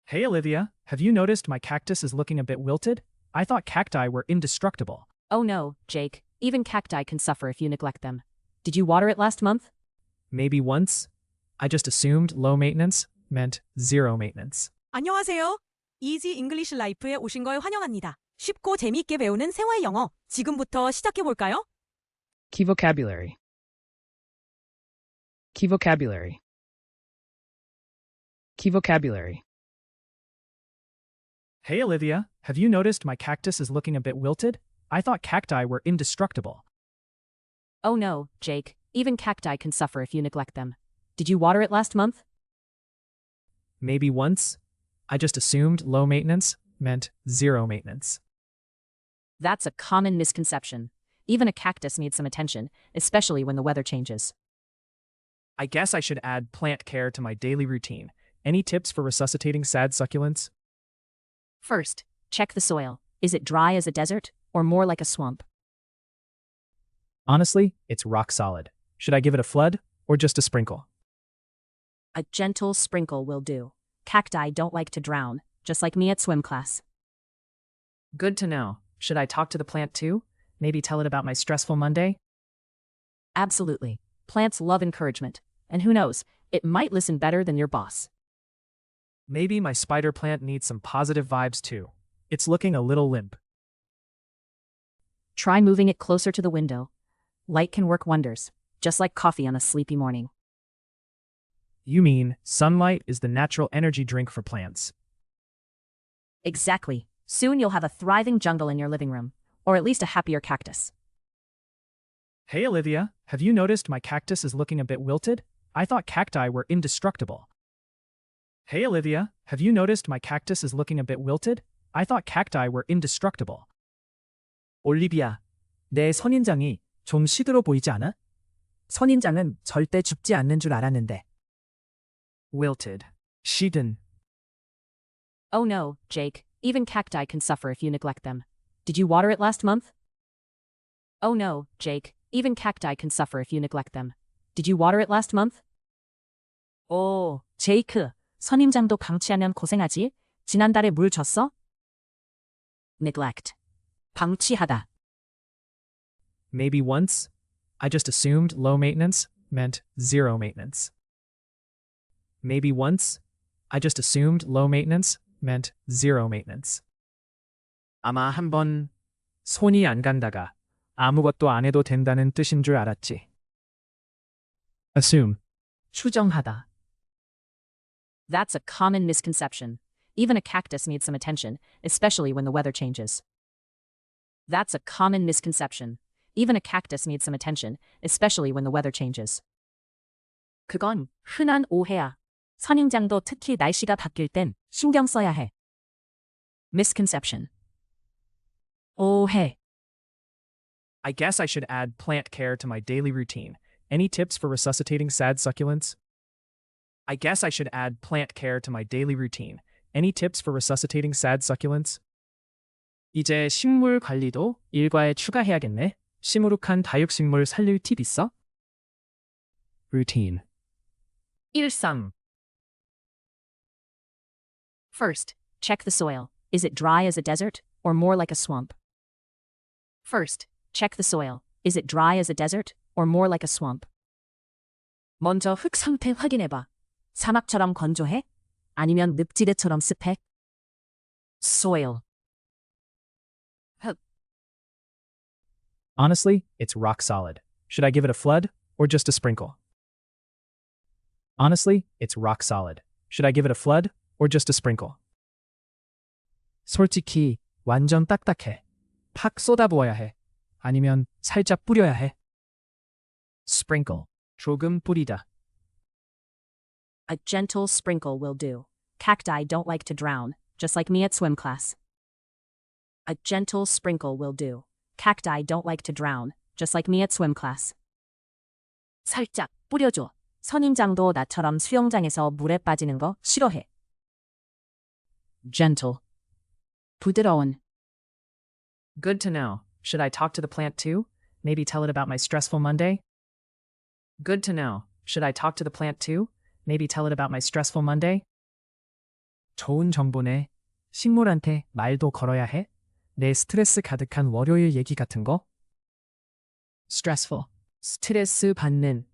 Hey Olivia, have you noticed my cactus is looking a bit wilted? I thought cacti were indestructible. Oh no, Jake. Even cacti can suffer if you neglect them. Did you water it last month? Maybe once. I just assumed low maintenance meant zero maintenance. 안녕하세요. Easy English Life에 오신 걸 환영합니다. 쉽고 재미있게 배우는 생활 영어. 지금부터 시작해 볼까요? Key vocabulary. Key vocabulary. Key vocabulary. Hey Olivia, have you noticed my cactus is looking a bit wilted? I thought cacti were indestructible. Oh no, Jake. Even cacti can suffer if you neglect them. Did you water it last month? Maybe once. I just assumed low maintenance meant zero maintenance. That's a common misconception. Even a cactus needs some attention, especially when the weather changes. I guess I should add plant care to my daily routine. Any tips for resuscitating sad succulents? First, check the soil. Is it dry as a desert or more like a swamp? Honestly, it's rock solid. Should I give it a flood or just a sprinkle? A gentle sprinkle will do. Cacti don't like to drown, just like me at swim class. Good to know. Should I talk to the plant too? Maybe tell it about my stressful Monday? Absolutely. Plants love encouragement. And who knows, it might listen better than your boss. Maybe my spider plant needs some positive vibes too. It's looking a little limp. Try moving it closer to the window. Light can work wonders, just like coffee on a sleepy morning. You mean sunlight is the natural energy drink for plants? Exactly. Soon you'll have a thriving jungle in your living room, or at least a happier cactus. Hey Olivia, have you noticed my cactus is looking a bit wilted? I thought cacti were indestructible. Hey Olivia, have you noticed my cactus is looking a bit wilted? I thought cacti were indestructible. 올리비아, 내 선인장이 좀 시들어 보이지 않아? 선인장은 절대 죽지 않는 줄 알았는데. Wilted. 시든. Oh no, Jake. Even cacti can suffer if you neglect them. Did you water it last month? Oh no, Jake. Even cacti can suffer if you neglect them. Did you water it last month? 오, 제이크. 선인장도 방치하면 고생하지? 지난달에 물 줬어? Neglect. 방치하다. Maybe once. I just assumed low maintenance meant zero maintenance. Maybe once. I just assumed low maintenance meant zero maintenance. 아마 한 번 손이 안 간다가 아무것도 안 해도 된다는 뜻인 줄 알았지. Assume. 추정하다. That's a common misconception. Even a cactus needs some attention, especially when the weather changes. That's a common misconception. Even a cactus needs some attention, especially when the weather changes. 그건 흔한 오해야. 선인장도 특히 날씨가 바뀔 땐 신경 써야 해. Misconception. 오해. I guess I should add plant care to my daily routine. Any tips for resuscitating sad succulents? I guess I should add plant care to my daily routine. Any tips for resuscitating sad succulents? 이제 식물 관리도 일과에 추가해야겠네. 시무룩한 다육식물 살릴 팁 있어? Routine. 일상. First, check the soil. Is it dry as a desert or more like a swamp? First, check the soil. Is it dry as a desert or more like a swamp? 먼저 흙 상태 확인해봐. 사막처럼 건조해? 아니면 늪지대처럼 습해? Soil. Honestly, it's rock solid. Should I give it a flood or just a sprinkle? Honestly, it's rock solid. Should I give it a flood or just a sprinkle? 솔직히 완전 딱딱해. 팍 쏟아부어야 해. 아니면 살짝 뿌려야 해. Sprinkle. 조금 뿌리다. A gentle sprinkle will do. Cacti don't like to drown, just like me at swim class. A gentle sprinkle will do. Cacti don't like to drown, just like me at swim class. 살짝 뿌려줘. 선인장도 나처럼 수영장에서 물에 빠지는 거 싫어해. Gentle. 부드러운. Good to know. Should I talk to the plant too? Maybe tell it about my stressful Monday? Good to know. Should I talk to the plant too? Maybe tell it about my stressful Monday? 좋은 정보네. 식물한테 말도 걸어야 해? 내 스트레스 가득한 월요일 얘기 같은 거? stressful. 스트레스 받는.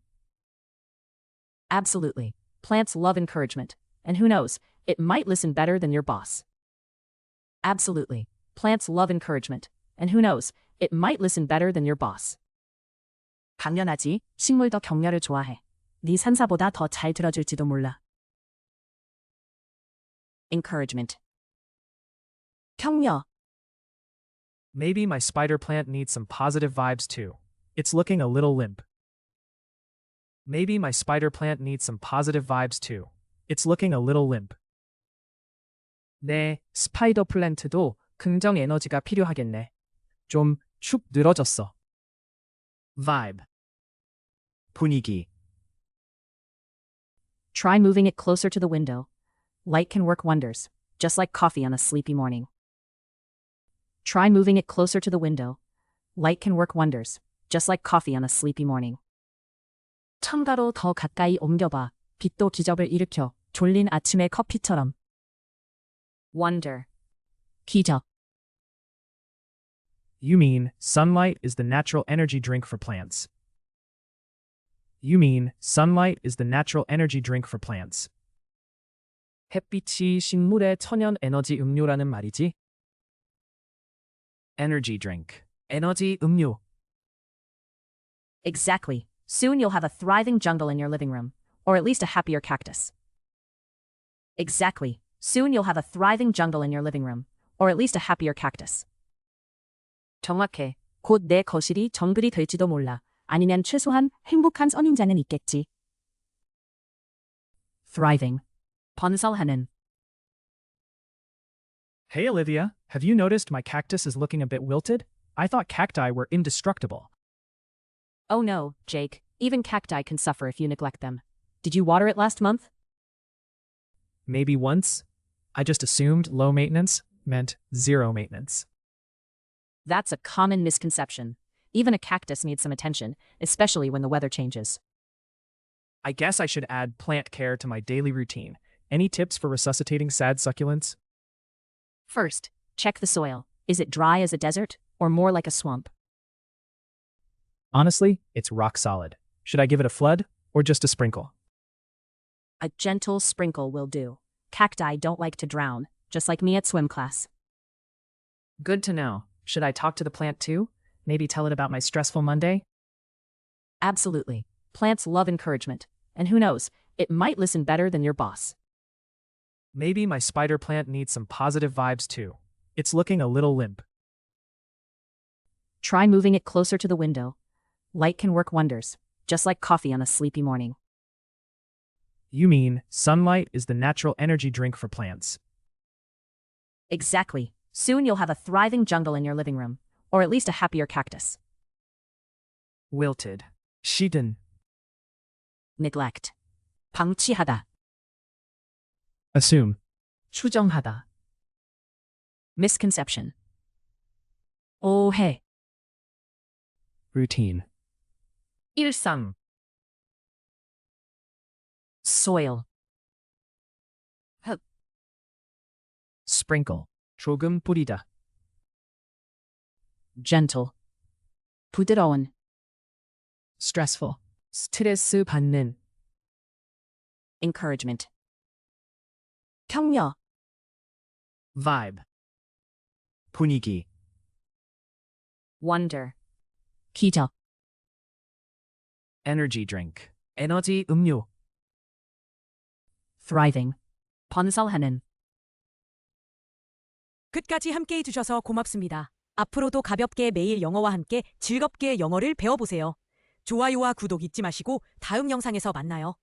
Absolutely. Plants love encouragement. And who knows, it might listen better than your boss. Absolutely. Plants love encouragement. And who knows, it might listen better than your boss. 당연하지. 식물도 격려를 좋아해. 네 상사보다 더 잘 들어줄지도 몰라. Encouragement. 격려. Maybe my spider plant needs some positive vibes too. It's looking a little limp. Maybe my spider plant needs some positive vibes too. It's looking a little limp. 내 스파이더 플랜트도 긍정 에너지가 필요하겠네. 좀 축 늘어졌어. vibe. 분위기. Try moving it closer to the window. Light can work wonders, just like coffee on a sleepy morning. Try moving it closer to the window. Light can work wonders, just like coffee on a sleepy morning. 창가로 더 가까이 옮겨봐. 빛도 기적을 일으켜. 졸린 아침의 커피처럼. Wonder. 기적. You mean sunlight is the natural energy drink for plants. You mean sunlight is the natural energy drink for plants. 햇빛이 식물의 천연 에너지 음료라는 말이지. Energy drink. 에너지 음료. Exactly. Soon you'll have a thriving jungle in your living room, or at least a happier cactus. Exactly. Soon you'll have a thriving jungle in your living room, or at least a happier cactus. 정확해. 곧 내 거실이 정글이 될지도 몰라. 아니면 최소한 행복한 선인장은 있겠지. Thriving. 번성하는. Hey Olivia, have you noticed my cactus is looking a bit wilted? I thought cacti were indestructible. Oh no, Jake. Even cacti can suffer if you neglect them. Did you water it last month? Maybe once. I just assumed low maintenance meant zero maintenance. That's a common misconception. Even a cactus needs some attention, especially when the weather changes. I guess I should add plant care to my daily routine. Any tips for resuscitating sad succulents? First, check the soil. Is it dry as a desert, or more like a swamp? Honestly, it's rock solid. Should I give it a flood or just a sprinkle? A gentle sprinkle will do. Cacti don't like to drown, just like me at swim class. Good to know. Should I talk to the plant too? Maybe tell it about my stressful Monday? Absolutely. Plants love encouragement. And who knows, it might listen better than your boss. Maybe my spider plant needs some positive vibes too. It's looking a little limp. Try moving it closer to the window. Light can work wonders, just like coffee on a sleepy morning. You mean sunlight is the natural energy drink for plants. Exactly. Soon you'll have a thriving jungle in your living room, or at least a happier cactus. Wilted. 시든. Neglect. 방치하다. Assume. 추정하다. Misconception. 오해. Routine. 일상. Soil. Sprinkle. 조금 뿌리다. Gentle. 부드러운. Stressful. 스트레스 받는. Encouragement. 격려. Vibe. 분위기. Wonder. 기적. Energy drink. 에너지 음료. Thriving. 번성하는. 끝까지 함께해 주셔서 고맙습니다. 앞으로도 가볍게 매일 영어와 함께 즐겁게 영어를 배워보세요. 좋아요와 구독 잊지 마시고 다음 영상에서 만나요.